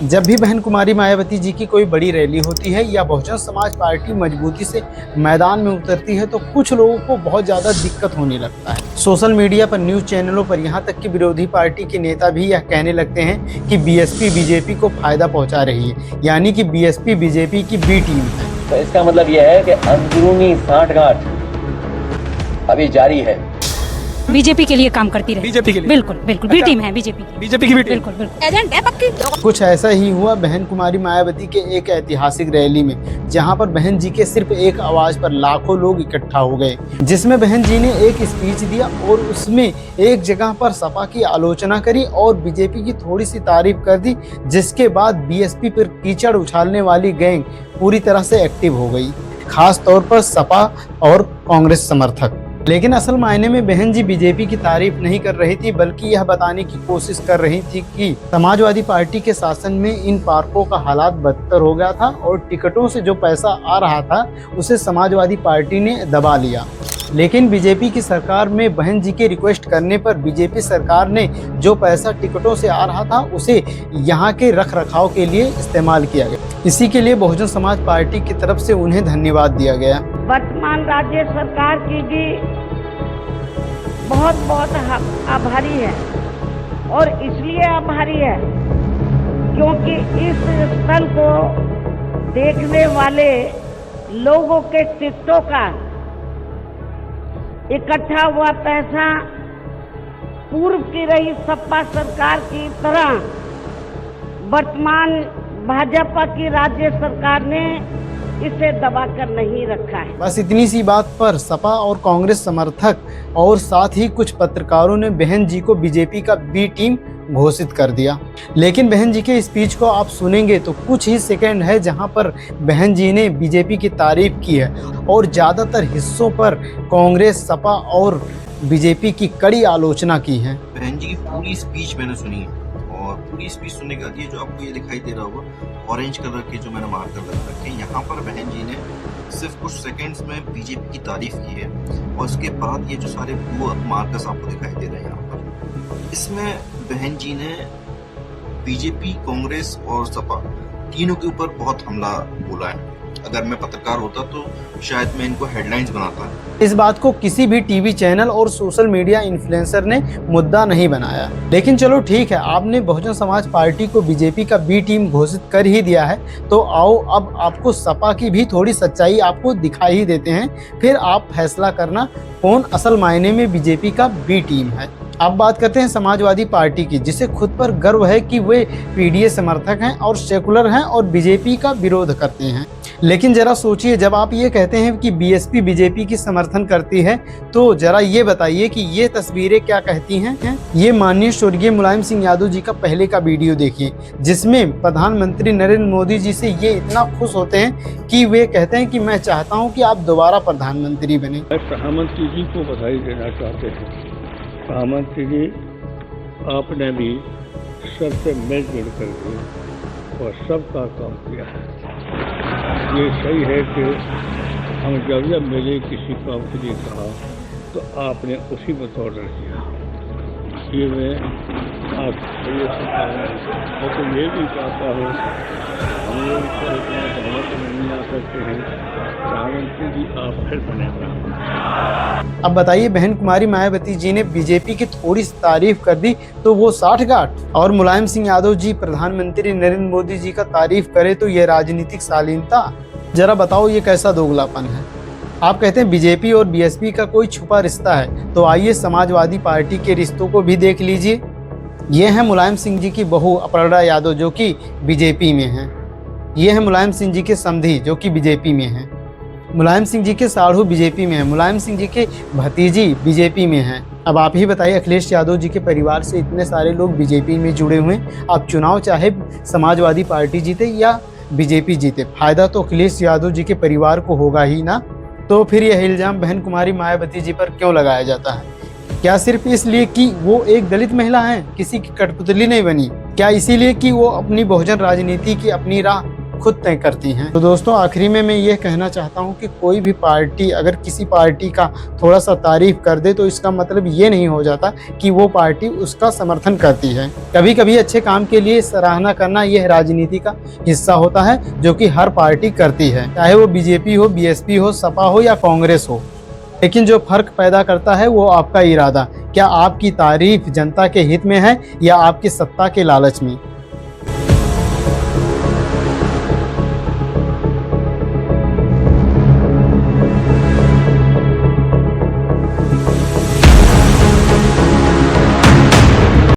जब भी बहन कुमारी मायावती जी की कोई बड़ी रैली होती है या बहुजन समाज पार्टी मजबूती से मैदान में उतरती है तो कुछ लोगों को बहुत ज़्यादा दिक्कत होने लगता है। सोशल मीडिया पर, न्यूज़ चैनलों पर, यहाँ तक कि विरोधी पार्टी के नेता भी यह कहने लगते हैं कि बीएसपी बीजेपी को फायदा पहुँचा रही है, यानी कि बीएसपी बीजेपी की बी टीम है। तो इसका मतलब यह है कि अंदरूनी सांठगांठ अभी जारी है। बीजेपी के लिए काम करती रही। बीजेपी के लिए बिल्कुल बिल्कुल बी टीम है बीजेपी की बी टीम। बिल्कुल बिल्कुल एजेंट है पक्की। कुछ ऐसा ही हुआ बहन कुमारी मायावती के एक ऐतिहासिक रैली में, जहां पर बहन जी के सिर्फ एक आवाज पर लाखों लोग इकट्ठा हो गए, जिसमें बहन जी ने एक स्पीच दिया और उसमें एक जगह पर सपा की आलोचना करी और बीजेपी की थोड़ी सी तारीफ कर दी, जिसके बाद बीएसपी पर कीचड़ उछालने वाली गैंग पूरी तरह से एक्टिव हो गई, खास तौर पर सपा और कांग्रेस समर्थक। लेकिन असल मायने में बहन जी बीजेपी की तारीफ नहीं कर रही थी, बल्कि यह बताने की कोशिश कर रही थी कि समाजवादी पार्टी के शासन में इन पार्कों का हालात बदतर हो गया था और टिकटों से जो पैसा आ रहा था उसे समाजवादी पार्टी ने दबा लिया। लेकिन बीजेपी की सरकार में बहन जी के रिक्वेस्ट करने पर बीजेपी सरकार ने जो पैसा टिकटों से आ रहा था उसे यहाँ के रख रखाव के लिए इस्तेमाल किया गया। इसी के लिए बहुजन समाज पार्टी की तरफ से उन्हें धन्यवाद दिया गया। वर्तमान राज्य सरकार की भी बहुत बहुत आभारी है और इसलिए आभारी है क्योंकि इस स्थल को देखने वाले लोगों के टिकटों का इकट्ठा हुआ पैसा पूर्व की रही सपा सरकार की तरह वर्तमान भाजपा की राज्य सरकार ने इसे दबाकर नहीं रखा है। बस इतनी सी बात पर सपा और कांग्रेस समर्थक और साथ ही कुछ पत्रकारों ने बहन जी को बीजेपी का बी टीम घोषित कर दिया। लेकिन बहन जी के स्पीच को आप सुनेंगे तो कुछ ही सेकंड है जहां पर बहन जी ने बीजेपी की तारीफ की है और ज़्यादातर हिस्सों पर कांग्रेस, सपा और बीजेपी की कड़ी आलोचना की है। बहन जी की पूरी स्पीच मैंने सुनी है और पूरी स्पीच सुनने के बाद ये जो आपको ये दिखाई दे रहा होगा ऑरेंज कलर के जो मैंने मार्कर लगा रखे हैं, यहाँ पर बहन जी ने सिर्फ कुछ सेकंड्स में बीजेपी की तारीफ की है और उसके बाद ये जो सारे ब्लू मार्कर्स आपको दिखाई दे रहे हैं यहाँ पर, इसमें बहन जी ने बीजेपी, कांग्रेस और सपा तीनों के ऊपर बहुत हमला बोला है। अगर मैं पत्रकार होता तो शायद मैं इनको हेडलाइंस बनाता। इस बात को किसी भी टीवी चैनल और सोशल मीडिया इन्फ्लुएंसर ने मुद्दा नहीं बनाया। लेकिन चलो ठीक है, आपने बहुजन समाज पार्टी को बीजेपी का बी टीम घोषित कर ही दिया है, तो आओ अब आपको सपा की भी थोड़ी सच्चाई आपको दिखाई ही देते हैं, फिर आप फैसला करना कौन असल मायने में बीजेपी का बी टीम है। अब बात करते हैं समाजवादी पार्टी की, जिसे खुद पर गर्व है कि वे पीडीए समर्थक हैं और सेकुलर हैं और बीजेपी का विरोध करते हैं। लेकिन जरा सोचिए, जब आप ये कहते हैं कि बीएसपी बीजेपी की समर्थन करती है तो जरा ये बताइए कि ये तस्वीरें क्या कहती हैं। ये माननीय स्वर्गीय मुलायम सिंह यादव जी का पहले का वीडियो देखिए, जिसमें प्रधानमंत्री नरेंद्र मोदी जी से ये इतना खुश होते हैं कि वे कहते हैं कि मैं चाहता हूँ कि आप दोबारा प्रधानमंत्री बने। प्रधानमंत्री जी को बधाई देना चाहते हैं। प्रधानमंत्री जी, आपने भी सबसे मिलजुल करके और सबका काम किया है। ये सही है कि हम जब मिले किसी काम के लिए कहा तो आपने उसी में तौर किया। ये मैं आपको तो ये भी चाहता हूँ, हम लोग पर इतना बहुमत नहीं आ सकते हैं, प्रधानमंत्री जी आप फिर बनेगा। अब बताइए, बहन कुमारी मायावती जी ने बीजेपी की थोड़ी सी तारीफ कर दी तो वो 60 गांठ, और मुलायम सिंह यादव जी प्रधानमंत्री नरेंद्र मोदी जी का तारीफ करे तो ये राजनीतिक शालीनता। जरा बताओ ये कैसा दोगलापन है। आप कहते हैं बीजेपी और बीएसपी का कोई छुपा रिश्ता है, तो आइए समाजवादी पार्टी के रिश्तों को भी देख लीजिए। ये है मुलायम सिंह जी की बहू अपर्णा यादव जो कि बीजेपी में है। ये है मुलायम सिंह जी के समधी जो कि बीजेपी में है। मुलायम सिंह जी के साढ़ू बीजेपी में है। मुलायम सिंह जी के भतीजी बीजेपी में हैं। अब आप ही बताइए, अखिलेश यादव जी के परिवार से इतने सारे लोग बीजेपी में जुड़े हुए हैं। अब चुनाव चाहे समाजवादी पार्टी जीते या बीजेपी जीते, फायदा तो अखिलेश यादव जी के परिवार को होगा ही ना। तो फिर यह इल्जाम बहन कुमारी मायावती जी पर क्यों लगाया जाता है? क्या सिर्फ इसलिए कि वो एक दलित महिला हैं, किसी की कठपुतली नहीं बनी? क्या इसीलिए कि वो अपनी बहुजन राजनीति की अपनी राह खुद तय करती हैं। तो दोस्तों आखिरी में मैं ये कहना चाहता हूँ कि कोई भी पार्टी अगर किसी पार्टी का थोड़ा सा तारीफ कर दे तो इसका मतलब ये नहीं हो जाता कि वो पार्टी उसका समर्थन करती है। कभी कभी अच्छे काम के लिए सराहना करना यह राजनीति का हिस्सा होता है जो कि हर पार्टी करती है, चाहे वो बीजेपी हो, बीएसपी हो, सपा हो या कांग्रेस हो। लेकिन जो फर्क पैदा करता है वो आपका इरादा। क्या आपकी तारीफ जनता के हित में है या आपकी सत्ता के लालच में।